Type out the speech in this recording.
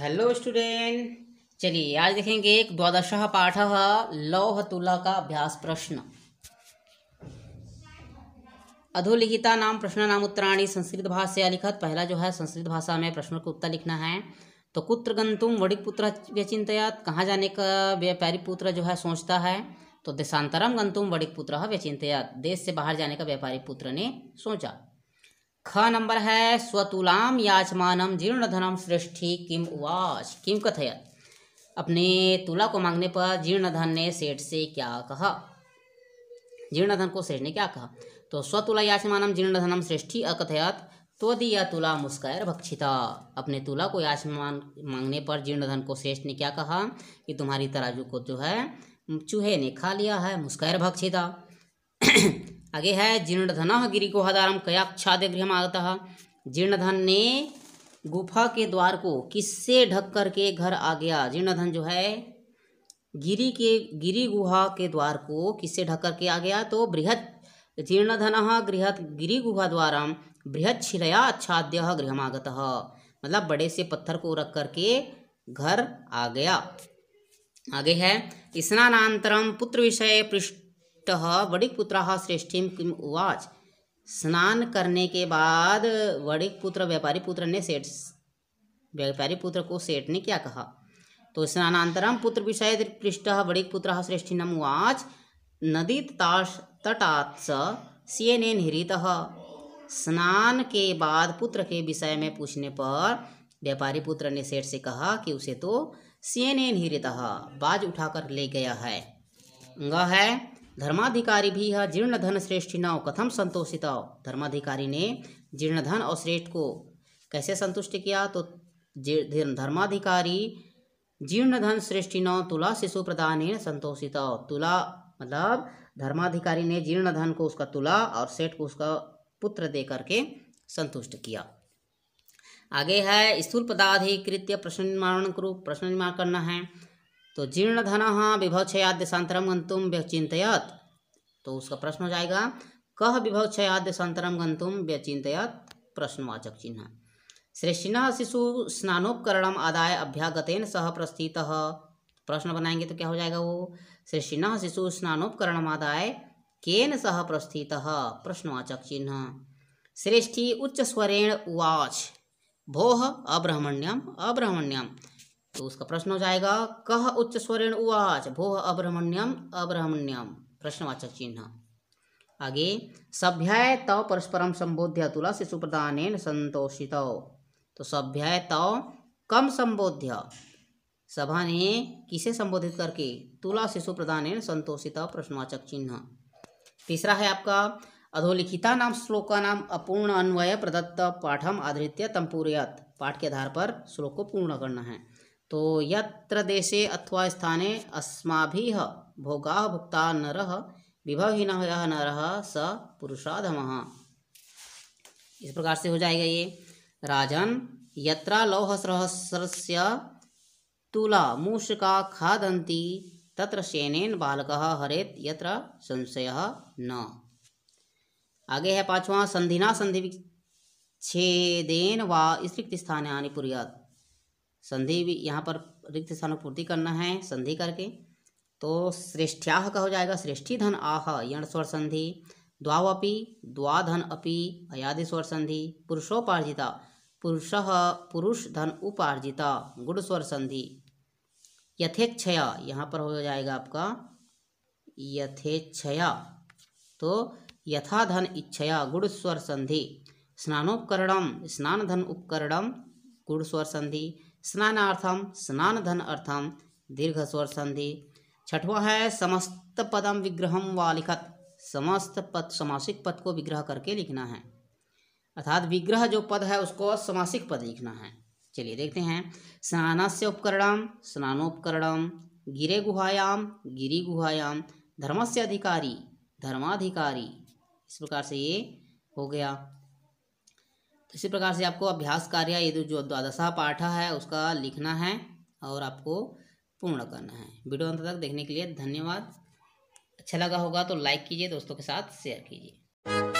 Hello student. चलिए आज देखेंगे एक द्वादशः पाठः लौह तुला का अभ्यास प्रश्न। अधोलिखिता नाम प्रश्न नाम उत्तराणि संस्कृत भाषा लिखत। पहला जो है संस्कृत भाषा में प्रश्नों का उत्तर लिखना है। तो कुत्र गंतुम वणिक पुत्र व्यचिंतयात, कहाँ जाने का व्यापारी पुत्र जो है सोचता है। तो देशांतरम गंतुम वणिक पुत्र व्यचिंतयात, देश से बाहर जाने का व्यापारी पुत्र ने सोचा। ख नंबर है स्वतुलाम याचमानम जीर्णधनम श्रेष्ठी किम उवाच किम कथयत, अपने तुला को मांगने पर जीर्णधन ने सेठ से क्या कहा। जीर्णधन को सेठ ने क्या कहा। तो स्वतुला याचमानम जीर्णधनम श्रेष्ठी अकथयत त्वदीय तुला मुस्कैर भक्षिता, अपने तुला को याचमान मांगने पर जीर्णधन को सेठ ने क्या कहा कि तुम्हारी तराजू को जो है चूहे ने खा लिया है, मुस्कैर भक्षिता। आगे है जीर्णधन गिरिगुहाद्वारम कयाच्छाद्य गृहम आगतः, जीर्णधन ने गुफा के द्वार को किससे ढक करके घर आ गया। जीर्णधन जो है गिरी गुहा के द्वार को किससे ढक करके आ गया। तो बृहत जीर्णधन गिरी गुहा द्वारम बृहत शिलया आच्छाद्य गृहमागतः, मतलब बड़े से पत्थर को रख करके घर आ गया। आगे है स्नानांतरम पुत्र विषय पृष्ठ वणिक पुत्र श्रेष्ठीम किम उवाच, स्नान करने के बाद वणिक पुत्र व्यापारी पुत्र ने व्यापारी पुत्र को सेठ ने क्या कहा। तो स्नानांतरम पुत्र विषय पृष्ठ वणिक पुत्र श्रेष्ठीनम उवाच नदी तटात्स सियनेन हिरितः, स्नान के बाद पुत्र के विषय में पूछने पर व्यापारी पुत्र ने सेठ से कहा कि उसे तो सियनेन हिरितः, बाज उठाकर ले गया है। है धर्माधिकारी भी है जीर्णधन श्रेष्ठिनौ कथम संतोषित, धर्माधिकारी ने जीर्णधन और श्रेष्ठ को कैसे संतुष्ट किया। तो धर्माधिकारी जीर्णधन श्रेष्ठिनौ तुला शिशु प्रदानेन संतोषित, तुला मतलब धर्माधिकारी ने जीर्णधन को उसका तुला और सेठ को उसका पुत्र दे करके संतुष्ट किया। आगे है स्थूल पदाधिकृत्य प्रश्न निर्माण करना है। तो जीर्णधन विभवक्षयाद देशांतरम गंतुम व्यचिंतयत, तो उसका प्रश्न हो जाएगा कह विभवक्षयाद देशांतरम गंतुम व्यचिंतयत, प्रश्नवाचक चिन्ह। श्रेष्ठिनः शिशु स्नानोपकरणम आदाय अभ्यागतेन सह प्रस्थितः, प्रश्न बनाएंगे तो क्या हो जाएगा वो श्रेष्ठिनः शिशु स्नानोपकरणम आदाय केन सह प्रस्थितः, प्रश्नवाचक चिन्ह। श्रेष्ठी उच्च स्वरेण उवाच भोः अब्रह्मण्यम अब्रह्मण्यम, तो उसका प्रश्न हो जाएगा कह उच्च स्वरेण उवाच भोः अब्रह्मण्यम अब्रह्मण्यम, प्रश्नवाचक चिन्ह। आगे सभ्याय तव परस्परम संबोध्य तुला शिशु प्रदानेन संतोषितौ, तो सभ्याय तव कम संबोध्य, सभा ने किसे संबोधित करके तुला शिशु प्रदानेन संतोषितौ, प्रश्नवाचक चिन्ह। तीसरा है आपका अधोलिखिता नाम श्लोका नाम अपूर्ण अन्वय प्रदत्त पाठम आधृत्य तम पूरयत, पाठ के आधार पर श्लोक को पूर्ण करना है। तो यत्र देशे अथवा स्थाने अस्माभिः भोगाः भुक्ता नरः विभवहीनः यः नरः स पुरुषाधमः, इस प्रकार से हो जाएगा ये। राजन यत्र लौहसहस्रस्य तुला मूषका खादन्ति तत्र शेनेन बालकः हरेत यत्र संशयः न। आगे है पांचवा संधिना संधि विच्छेदेन वा रिक्त स्थानानि पुर्यात्, संधि भी यहाँ पर रिक्त स्थानों पूर्ति करना है संधि करके। तो श्रेष्ठ्याः का हो जाएगा श्रेष्ठी धन आह यण स्वर संधि, द्वावपि द्वाधन अपि अयादि स्वर संधि, पुरुषोपार्जिता पुरुषः पुरुष धन उपार्जिता गुण स्वर संधि, यथेच्छया यहाँ पर हो जाएगा आपका यथेच्छया, तो यथा धन इच्छया गुण स्वर संधि, स्नानोपकरणम स्नान धन उपकरणम गुण स्वर संधि, स्नानार्थम स्नान धन अर्थम दीर्घ स्वर संधि। छठवां है समस्त पदम विग्रहम वा लिखत, समस्त पद समासिक पद को विग्रह करके लिखना है, अर्थात विग्रह जो पद है उसको समासिक पद लिखना है। चलिए देखते हैं स्नानस्य उपकरणम स्नानोपकरणम, गिरे गुहायाम गिरी गुहायाम, धर्मस्य अधिकारी धर्माधिकारी, इस प्रकार से ये हो गया। इसी प्रकार से आपको अभ्यास कार्य ये जो द्वादशा पाठ है उसका लिखना है और आपको पूर्ण करना है। वीडियो अंत तक देखने के लिए धन्यवाद। अच्छा लगा होगा तो लाइक कीजिए, दोस्तों के साथ शेयर कीजिए।